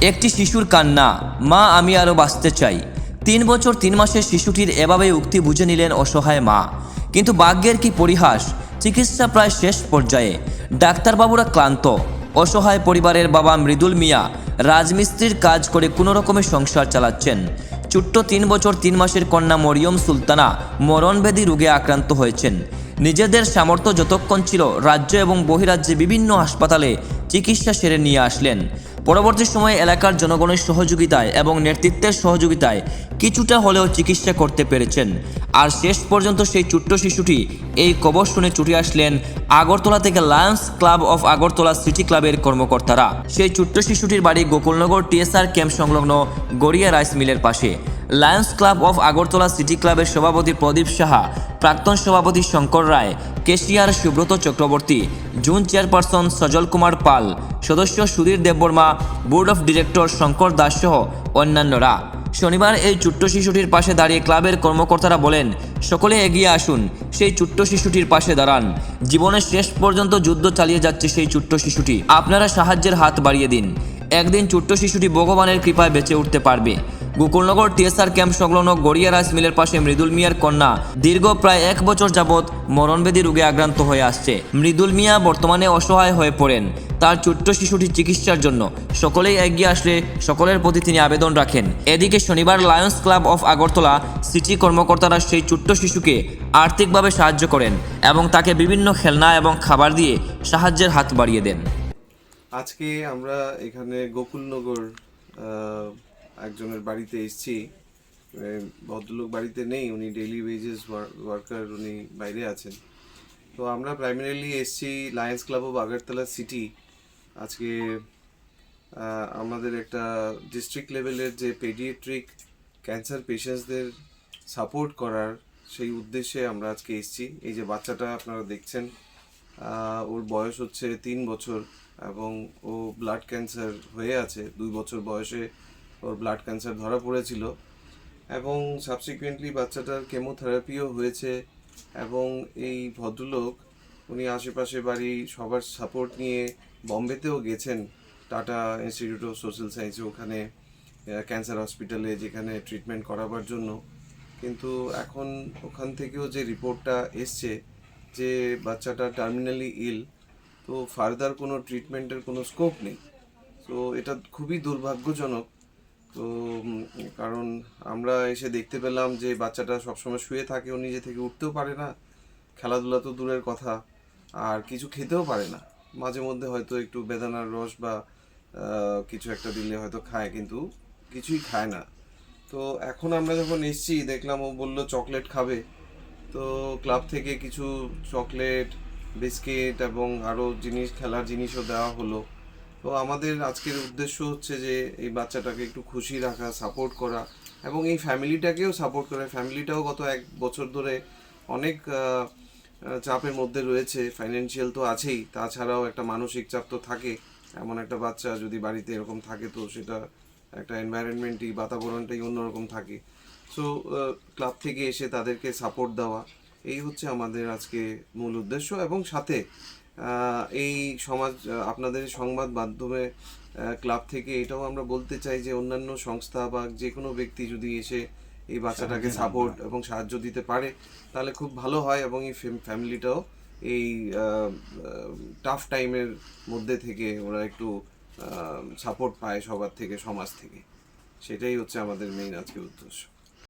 একটি শিশুর কান্না, মা আমি আরও বাঁচতে চাই। 3 বছর 3 মাসের শিশুটির এভাবে উক্তি বুঝে নিলেন অসহায় মা। কিন্তু ভাগ্যের কি পরিহাস, চিকিৎসা প্রায় শেষ পর্যায়ে, ডাক্তারবাবুরা ক্লান্ত। অসহায় পরিবারের বাবা মৃদুল মিয়া রাজমিস্ত্রির কাজ করে কোনো রকমের সংসার চালাচ্ছেন। ছোট্ট 3 বছর 3 মাসের কন্যা মরিয়ম সুলতানা মরণব্যাধি রোগে আক্রান্ত হয়েছেন। নিজেদের সামর্থ্য যতক্ষণ ছিল রাজ্য এবং বহিরাজ্যে বিভিন্ন হাসপাতালে চিকিৎসা সেরে নিয়ে আসলেন। পরবর্তী সময়ে এলাকার জনগণের সহযোগিতায় এবং নেতৃত্বের সহযোগিতায় কিছুটা হলেও চিকিৎসা করতে পেরেছেন। আর শেষ পর্যন্ত সেই ছোট্ট শিশুটি এই খবর শুনে ছুটে আসলেন আগরতলা থেকে Lions Club of Agartala City ক্লাবের কর্মকর্তারা। সেই ছোট্ট শিশুটির বাড়ি গোকুলনগর টিএসআর ক্যাম্প সংলগ্ন গড়িয়া রাইস মিলের পাশে। Lions Club of Agartala City ক্লাবের সভাপতি প্রদীপ সাহা, প্রাক্তন সভাপতি Shankar Roy, cashier Subrata Chakraborty, zone chairperson Sajal Kumar Pal, সদস্য Sudhir Debbarma, board of director Shankar Das সহ অন্যান্যরা। শনিবার এই ছোট্ট শিশুটির পাশে দাঁড়িয়ে ক্লাবের কর্মকর্তারা বলেন, সকলে এগিয়ে আসুন, সেই ছোট্ট শিশুটির পাশে দাঁড়ান। জীবনের শেষ পর্যন্ত যুদ্ধ চালিয়ে যাচ্ছে সেই ছোট্ট শিশুটি, আপনারা সাহায্যের হাত বাড়িয়ে দিন। একদিন ছোট্ট শিশুটি ভগবানের কৃপায় বেঁচে উঠতে পারবে। গোকুলনগর টিএসআর ক্যাম্প সংলগ্ন গড়িয়া রাইস মিলের পাশে মৃদুল মিয়ার কন্যা দীর্ঘ প্রায় 1 বছর যাবৎ মরণব্যাধি রোগে আক্রান্ত হয়ে আসছে। মৃদুল মিয়া বর্তমানে অসহায় হয়ে পড়েন তার ছোট্ট শিশুটির চিকিৎসার জন্য। সকলেই এগিয়ে আসলে সকলের প্রতি তিনি আবেদন রাখেন। এদিকে শনিবার Lions Club of Agartala city কর্মকর্তারা সেই ছোট্ট শিশুকে আর্থিকভাবে সাহায্য করেন এবং তাকে বিভিন্ন খেলনা এবং খাবার দিয়ে সাহায্যের হাত বাড়িয়ে দেন। আজকে আমরা এখানে গোকুলনগর একজনের বাড়িতে এসেছি। ভদ্রলোক বাড়িতে নেই, উনি ডেইলি ওয়েজেস ওয়ার্কার, উনি বাইরে আছেন। তো আমরা প্রাইমারিলি এসেছি Lions Club of Agartala city. আজকে আমাদের একটা ডিস্ট্রিক্ট লেভেলের যে পেডিয়াট্রিক ক্যান্সার পেশেন্টসদের সাপোর্ট করার সেই উদ্দেশ্যে আমরা আজকে এসেছি। এই যে বাচ্চাটা আপনারা দেখছেন, ওর বয়স হচ্ছে 3 বছর এবং ও ব্লাড ক্যান্সার হয়ে আছে। 2 বছর বয়সে ওর ব্লাড ক্যান্সার ধরা পড়েছিল এবং সাবসিকুয়েন্টলি বাচ্চাটার কেমোথেরাপিও হয়েছে। এবং এই ভদ্রলোক উনি আশেপাশে বাড়ি সবার সাপোর্ট নিয়ে বম্বেতেও গেছেন, টাটা ইনস্টিটিউট অফ সোশ্যাল সায়েন্সে, ওখানে ক্যান্সার হসপিটালে যেখানে ট্রিটমেন্ট করাবার জন্য। কিন্তু এখন ওখান থেকেও যে রিপোর্টটা এসছে যে বাচ্চাটা টার্মিনালি ইল, তো ফার্দার কোনো ট্রিটমেন্টের কোনো স্কোপ নেই। তো এটা খুবই দুর্ভাগ্যজনক। তো কারণ আমরা এসে দেখতে পেলাম যে বাচ্চাটা সবসময় শুয়ে থাকে, ও নিজে থেকে উঠতেও পারে না, খেলাধুলা তো দূরের কথা, আর কিছু খেতেও পারে না। মাঝে মধ্যে হয়তো একটু বেদানার রস বা কিছু একটা দিলে হয়তো খায়, কিন্তু কিছুই খায় না। তো এখন আমরা যখন এসছি দেখলাম ও বললো চকলেট খাবে। তো ক্লাব থেকে কিছু চকলেট, বিস্কিট এবং আরও জিনিস, খেলার জিনিসও দেওয়া হলো। তো আমাদের আজকের উদ্দেশ্য হচ্ছে যে এই বাচ্চাটাকে একটু খুশি রাখা, সাপোর্ট করা এবং এই ফ্যামিলিটাকেও সাপোর্ট করা। ফ্যামিলিটাও গত 1 বছর ধরে অনেক চাপের মধ্যে রয়েছে। ফাইন্যান্সিয়াল তো আছেই, তাছাড়াও একটা মানসিক চাপ তো থাকে। এমন একটা বাচ্চা যদি বাড়িতে এরকম থাকে তো সেটা একটা এনভায়রনমেন্টই, বাতাবরণটাই অন্যরকম থাকে। সো ক্লাব থেকে এসে তাদেরকে সাপোর্ট দেওয়া, এই হচ্ছে আমাদের আজকে মূল উদ্দেশ্য। এবং সাথে এই সমাজ, আপনাদের সংবাদ মাধ্যমে ক্লাব থেকে এটাও আমরা বলতে চাই যে অন্যান্য সংস্থা বা যে কোনো ব্যক্তি যদি এসে এই বাচ্চাটাকে সাপোর্ট এবং সাহায্য দিতে পারে তাহলে খুব ভালো হয় এবং এই ফ্যামিলিটাও এই টাফ টাইমের মধ্যে থেকে ওরা একটু সাপোর্ট পায় সবার থেকে, সমাজ থেকে। সেটাই হচ্ছে আমাদের মেইন আজকের উদ্দেশ্য।